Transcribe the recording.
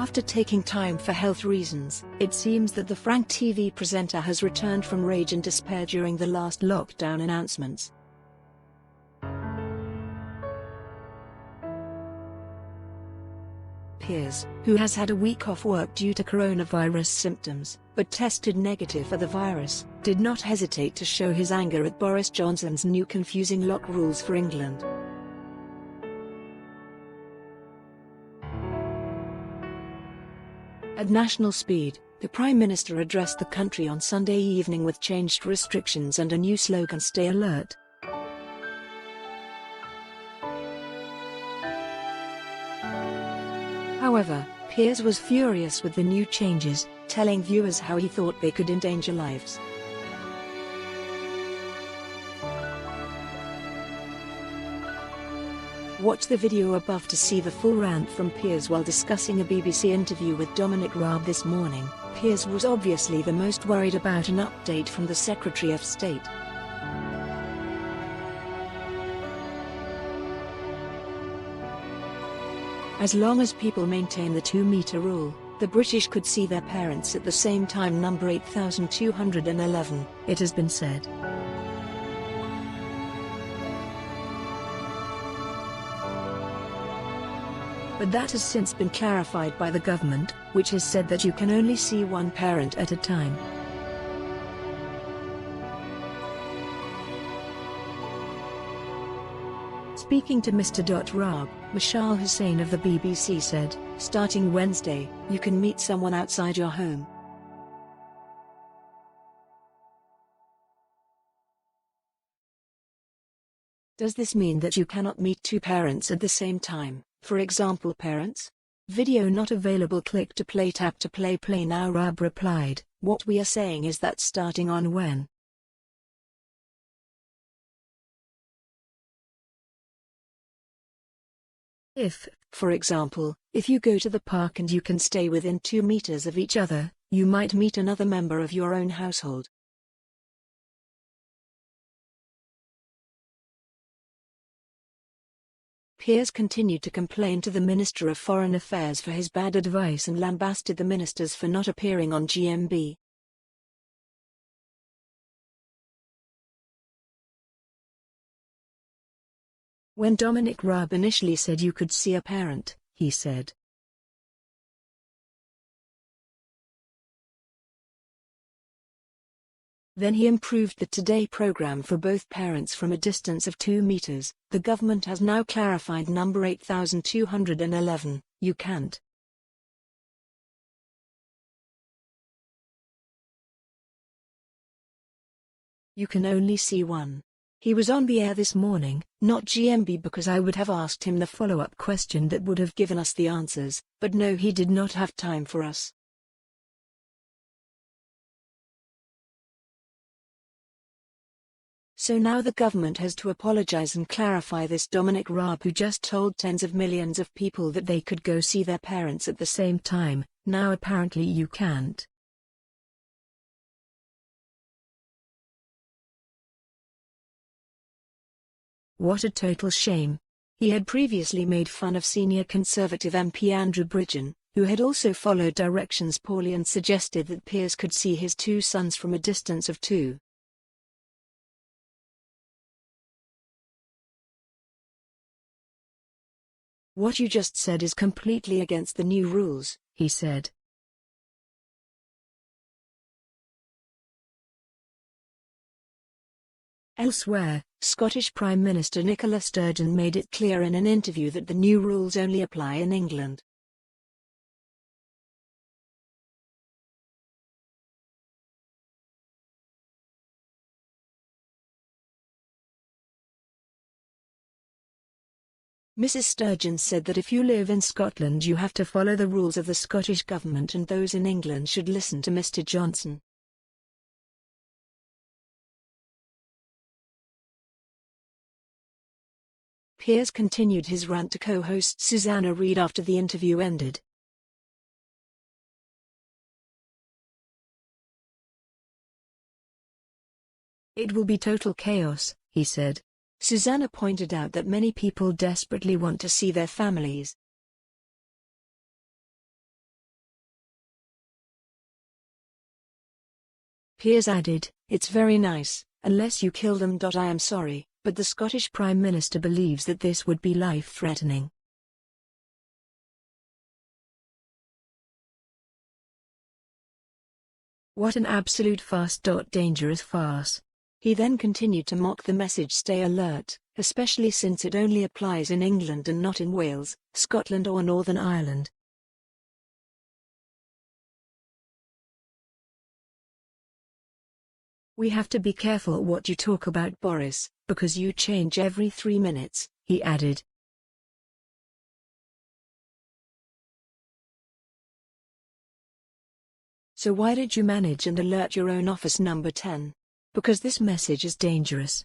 After taking time for health reasons, it seems that the Frank TV presenter has returned from rage and despair during the last lockdown announcements. Piers, who has had a week off work due to coronavirus symptoms, but tested negative for the virus, did not hesitate to show his anger at Boris Johnson's new confusing lock rules for England. At national speed, the Prime Minister addressed the country on Sunday evening with changed restrictions and a new slogan: "Stay alert." However, Piers was furious with the new changes, telling viewers how he thought they could endanger lives. Watch the video above to see the full rant from Piers while discussing a BBC interview with Dominic Raab this morning. Piers was obviously the most worried about an update from the Secretary of State. As long as people maintain the 2-metre rule, the British could see their parents at the same time. Number 8211, it has been said. But that has since been clarified by the government, which has said that you can only see one parent at a time. Speaking to Mr. Raab, Mashal Hussain of the BBC said, "Starting Wednesday, you can meet someone outside your home. Does this mean that you cannot meet two parents at the same time, for example parents? Video not available. Click to play. Tap to play. Play now." Raab replied, "What we are saying is that starting on when if, for example, if you go to the park and you can stay within 2 meters of each other, you might meet another member of your own household." Piers continued to complain to the Minister of Foreign Affairs for his bad advice and lambasted the ministers for not appearing on GMB. When Dominic Raab initially said you could see a parent, he said, then he improved the Today programme for both parents from a distance of 2 meters. The government has now clarified number 8211, you can't. You can only see one. He was on the air this morning, not GMB, because I would have asked him the follow-up question that would have given us the answers, but no, he did not have time for us. So now the government has to apologize and clarify this. Dominic Raab, who just told tens of millions of people that they could go see their parents at the same time, now apparently you can't. What a total shame. He had previously made fun of senior Conservative MP Andrew Bridgen, who had also followed directions poorly and suggested that Piers could see his 2 sons from a distance of 2. "What you just said is completely against the new rules," he said. Elsewhere, Scottish Prime Minister Nicola Sturgeon made it clear in an interview that the new rules only apply in England. Mrs. Sturgeon said that if you live in Scotland you have to follow the rules of the Scottish government and those in England should listen to Mr. Johnson. Piers continued his rant to co-host Susanna Reid after the interview ended. "It will be total chaos," he said. Susanna pointed out that many people desperately want to see their families. Piers added, "It's very nice, unless you kill them. I am sorry, but the Scottish Prime Minister believes that this would be life-threatening." "What an absolute farce. Dangerous farce." He then continued to mock the message, "Stay alert, especially since it only applies in England and not in Wales, Scotland or Northern Ireland." "We have to be careful what you talk about, Boris, because you change every 3 minutes," he added. "So why did you manage and alert your own office number 10? Because this message is dangerous.